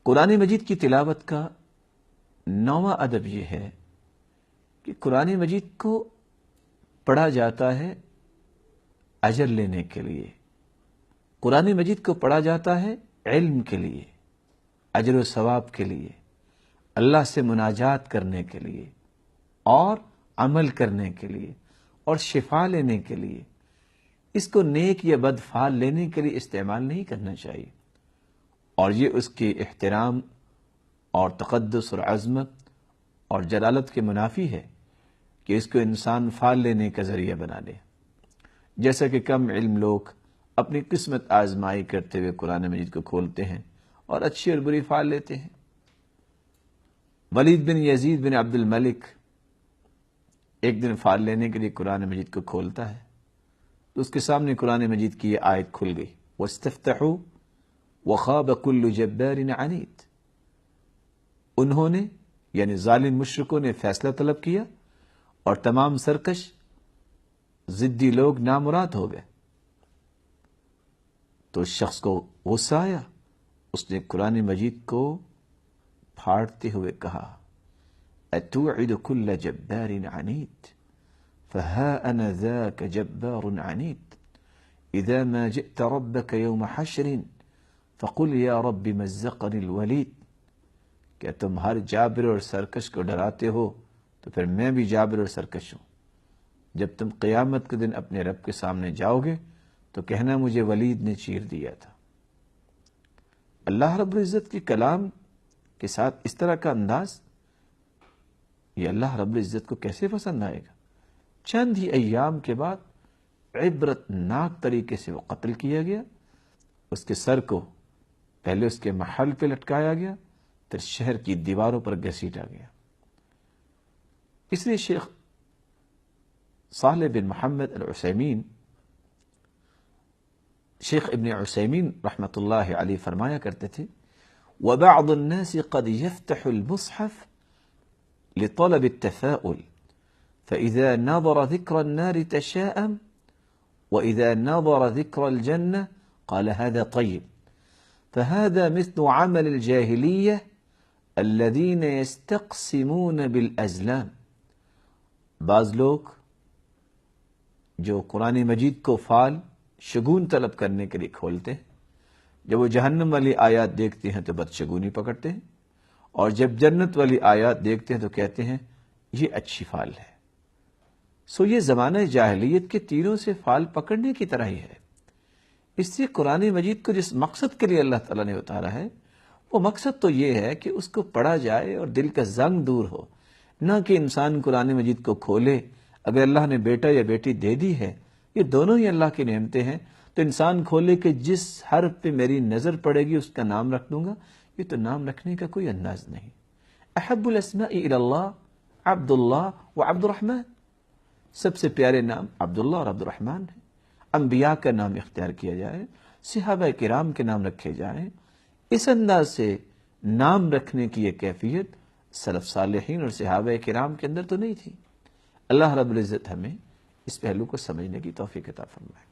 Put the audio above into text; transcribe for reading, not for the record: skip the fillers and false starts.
قرآن مجید کی تلاوت کا نوواں ادب یہ ہے کہ قرآن مجید کو پڑھا جاتا ہے اجر لینے کے لیے، قرآن مجید کو پڑھا جاتا ہے علم کے لیے، اجر و ثواب کے لیے، اللہ سے مناجات کرنے کے لیے اور عمل کرنے کے لیے اور شفا لینے کے لیے۔ اس کو نیک یا بد فعل لینے کے لیے استعمال نہیں کرنا چاہیے، اور یہ اس کے احترام اور تقدس اور عظمت اور جلالت کے منافی ہے کہ اس کو انسان فعل لینے کا ذریعہ بنا لے۔ جیسا کہ کم علم لوگ اپنی قسمت آزمائی کرتے ہوئے قرآن مجید کو کھولتے ہیں اور اچھی اور بری فعل لیتے ہیں۔ ولید بن یزید بن عبد الملک ایک دن فعل لینے کے لیے قرآن مجید کو کھولتا ہے تو اس کے سامنے قرآن مجید کی یہ آیت کھل گئی، وَاسْتَفْتَحُوا وَخَابَ كُلُّ جَبَّارٍ عَنِيدٍ۔ انہوں نے یعنی ظالم مشرکوں نے فیصلہ طلب کیا اور تمام سرکش ضدی لوگ نامراد ہو گئے۔ تو اس شخص کو غصہ آیا، اس نے قرآن مجید کو پھاڑتے ہوئے کہا، أَتُوعِدُ كُلَّ جَبَّارٍ عَنِيدٍ فَهَا أَنَا ذَاكَ جَبَّارٌ عَنِيدٌ إِذَا مَا جِئْتَ رَبَّكَ يَوْمَ حَشْرٍ فَقُلْ يَا رَبِّ مَزَّقَنِ الْوَلِيدُ۔ کیا تم ہر جابر اور سرکش کو ڈراتے ہو تو پھر میں بھی جابر اور سرکش ہوں۔ جب تم قیامت کے دن اپنے رب کے سامنے جاؤ گے تو کہنا مجھے ولید نے چیر دیا تھا۔ اللہ رب العزت کے کلام کے ساتھ اس طرح کا انداز، یہ اللہ رب العزت کو کیسے پسند آئے گا؟ چند ہی ایام کے بعد عبرت ناک طریقے سے وہ قتل کیا گیا، اس کے سر کو پہلے اس کے محل پہ لٹکایا گیا، پھر شہر کی دیواروں پر گھسیٹا گیا۔ اس لیے شیخ صالح بن محمد العثیمین، شیخ ابن عثیمین رحمۃ اللہ علیہ فرمایا کرتے تھے، وَبَعْضُ النَّاسِ قَدْ يَفْتَحُ الْمُصْحَفَ لطلب التفاؤل فإذا نظر ذكر النار تشاءم وإذا نظر ذكر الجنة قال هذا طيب فهذا مثل عمل الجاهلية الذين يستقسمون بالأزلام۔ بعض لوگ جو قرآن مجید کو فعال شگون طلب کرنے کے لیے کھولتے ہیں، جب وہ جہنم والی آیات دیکھتے ہیں تو بدشگونی پکڑتے ہیں، اور جب جنت والی آیات دیکھتے ہیں تو کہتے ہیں یہ اچھی فعل ہے۔ سو یہ زمانہ جاہلیت کے تیروں سے فعل پکڑنے کی طرح ہی ہے۔ اس سے قرآن مجید کو جس مقصد کے لیے اللہ تعالیٰ نے اتارا ہے، وہ مقصد تو یہ ہے کہ اس کو پڑھا جائے اور دل کا زنگ دور ہو، نہ کہ انسان قرآن مجید کو کھولے۔ اگر اللہ نے بیٹا یا بیٹی دے دی ہے، یہ دونوں ہی اللہ کی نعمتیں ہیں، تو انسان کھولے کہ جس حرف پہ میری نظر پڑے گی اس کا نام رکھ دوں گا، یہ تو نام رکھنے کا کوئی انداز نہیں۔ احب الاسماء الی اللہ عبد اللہ و عبد الرحمن، سب سے پیارے نام عبداللہ اور عبد الرحمن ہیں۔ انبیاء کا نام اختیار کیا جائے، صحابہ کرام کے نام رکھے جائیں، اس انداز سے نام رکھنے کی یہ کیفیت سلف صالحین اور صحابہ کرام کے اندر تو نہیں تھی۔ اللہ رب العزت ہمیں اس پہلو کو سمجھنے کی توفیق عطا فرمائے۔